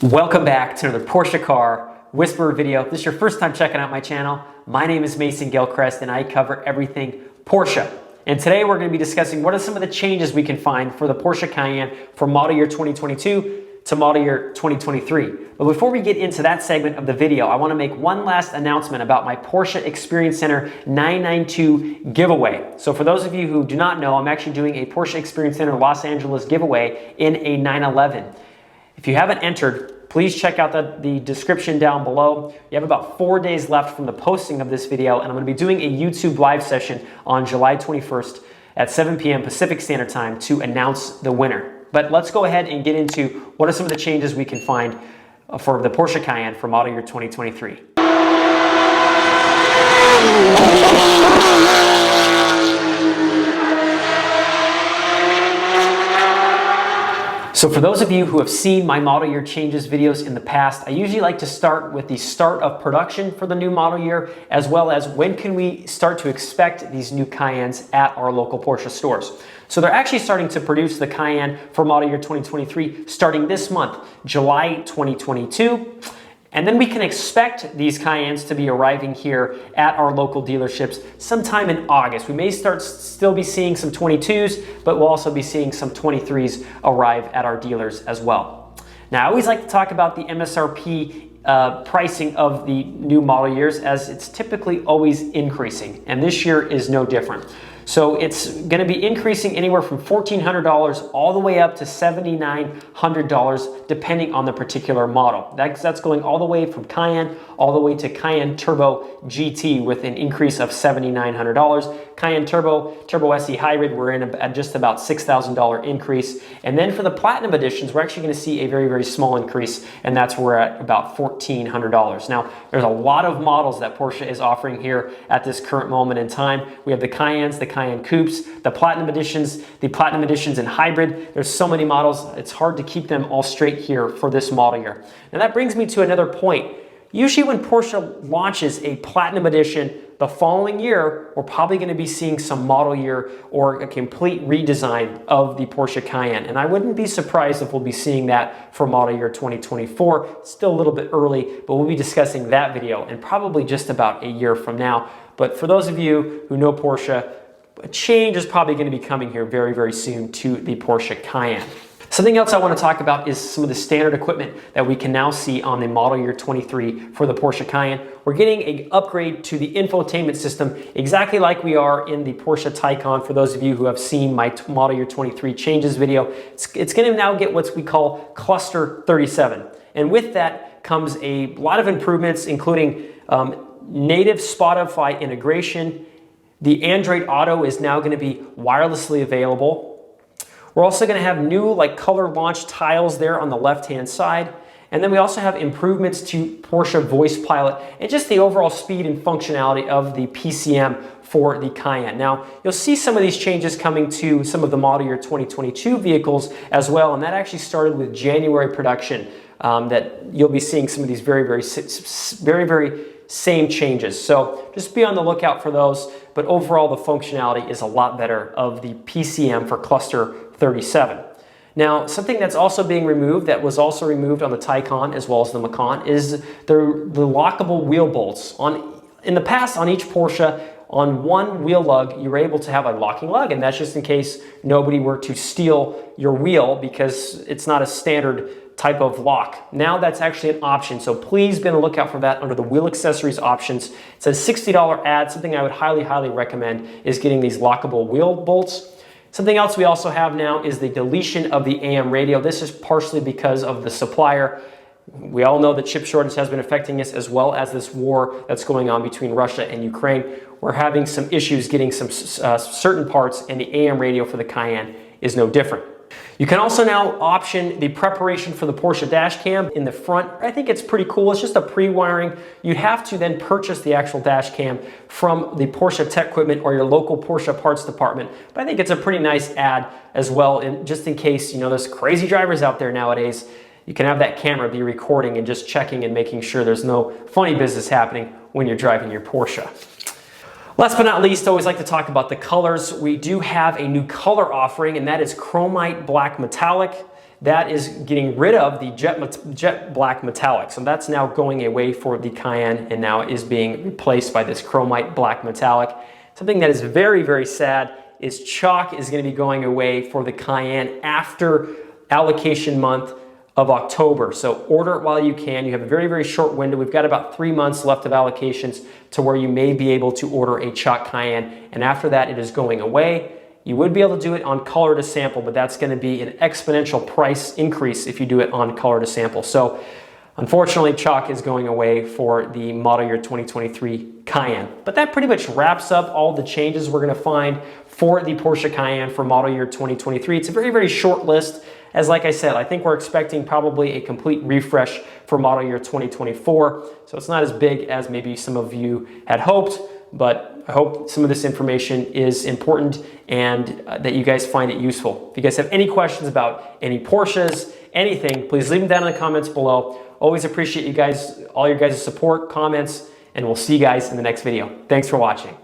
Welcome back to another Porsche car whisperer video. If this is your first time checking out my channel, my name is Mason Gilchrist and I cover everything Porsche. And today we're going to be discussing what are some of the changes we can find for the Porsche Cayenne from model year 2022 to model year 2023. But before we get into that segment of the video, I want to make one last announcement about my Porsche Experience Center 992 giveaway. So for those of you who do not know, I'm actually doing a Porsche Experience Center Los Angeles giveaway in a 911. If you haven't entered, please check out the description down below. You have about 4 days left from the posting of this video, and I'm going to be doing a YouTube live session on July 21st at 7 p.m. Pacific Standard Time to announce the winner. But let's go ahead and get into what are some of the changes we can find for the Porsche Cayenne for model year 2023. So for those of you who have seen my model year changes videos in the past, I usually like to start with the start of production for the new model year, as well as when can we start to expect these new Cayennes at our local Porsche stores. So they're actually starting to produce the Cayenne for model year 2023 starting this month, July 2022. And then we can expect these Cayennes to be arriving here at our local dealerships sometime in August. We may still be seeing some 22s, but we'll also be seeing some 23s arrive at our dealers as well. Now, I always like to talk about the MSRP pricing of the new model years, as it's typically always increasing, and this year is no different. So it's going to be increasing anywhere from $1,400 all the way up to $7,900 depending on the particular model. That's going all the way from Cayenne all the way to Cayenne Turbo GT with an increase of $7,900. Cayenne Turbo SE Hybrid, we're in at just about $6,000 increase. And then for the Platinum editions, we're actually going to see a very, very small increase, and that's where we're at about $1,400. Now, there's a lot of models that Porsche is offering here at this current moment in time. We have the Cayennes, the Cayenne Coupes, the Platinum editions in hybrid. There's so many models, it's hard to keep them all straight here for this model year. Now that brings me to another point. Usually when Porsche launches a Platinum edition the following year, we're probably going to be seeing some model year or a complete redesign of the Porsche Cayenne. And I wouldn't be surprised if we'll be seeing that for model year 2024. It's still a little bit early, but we'll be discussing that video in probably just about a year from now. But for those of you who know Porsche, a change is probably going to be coming here very, very soon to the Porsche Cayenne. Something else I want to talk about is some of the standard equipment that we can now see on the model year 23 for the Porsche Cayenne. We're getting an upgrade to the infotainment system exactly like we are in the Porsche Taycan. For those of you who have seen my model year 23 changes video, it's going to now get what we call Cluster 37. And with that comes a lot of improvements, including native Spotify integration. The Android Auto is now going to be wirelessly available. We're also going to have new color launch tiles there on the left-hand side. And then we also have improvements to Porsche Voice Pilot and just the overall speed and functionality of the PCM for the Cayenne. Now, you'll see some of these changes coming to some of the model year 2022 vehicles as well, and that actually started with January production, that you'll be seeing some of these very same changes. So just be on the lookout for those, but overall the functionality is a lot better of the PCM for Cluster 37. Now, something that's also being removed, that was also removed on the Taycan as well as the Macan, is the lockable wheel bolts. In the past, on each Porsche, on one wheel lug, you were able to have a locking lug, and that's just in case nobody were to steal your wheel because it's not a standard type of lock. Now that's actually an option, so please be on the lookout for that under the wheel accessories options. It's a $60 ad. Something I would highly recommend is getting these lockable wheel bolts. Something else we also have now is the deletion of the AM radio. This is partially because of the supplier. We all know the chip shortage has been affecting us, as well as this war that's going on between Russia and Ukraine. We're having some issues getting some certain parts, and the AM radio for the Cayenne is no different. You can also now option the preparation for the Porsche dash cam in the front. I think it's pretty cool. It's just a pre-wiring. You'd have to then purchase the actual dash cam from the Porsche Tech Equipment or your local Porsche parts department. But I think it's a pretty nice ad as well, and just in case, there's crazy drivers out there nowadays, you can have that camera be recording and just checking and making sure there's no funny business happening when you're driving your Porsche. Last but not least, I always like to talk about the colors. We do have a new color offering, and that is Chromite Black Metallic. that is getting rid of the jet black metallic. So that's now going away for the Cayenne and now is being replaced by this chromite black metallic. Something that is very, very sad is chalk is going to be going away for the Cayenne after allocation month of October. So order it while you can. You have a very, very short window. We've got about 3 months left of allocations to where you may be able to order a chalk Cayenne. And after that, it is going away. You would be able to do it on color to sample, but that's going to be an exponential price increase if you do it on color to sample. So unfortunately, chalk is going away for the model year 2023 Cayenne. But that pretty much wraps up all the changes we're going to find for the Porsche Cayenne for model year 2023. It's a very, very short list. As like I said, I think we're expecting probably a complete refresh for model year 2024. So it's not as big as maybe some of you had hoped, but I hope some of this information is important and that you guys find it useful. If you guys have any questions about any Porsches, anything, please leave them down in the comments below. Always appreciate you guys, all your guys' support, comments, and we'll see you guys in the next video. Thanks for watching.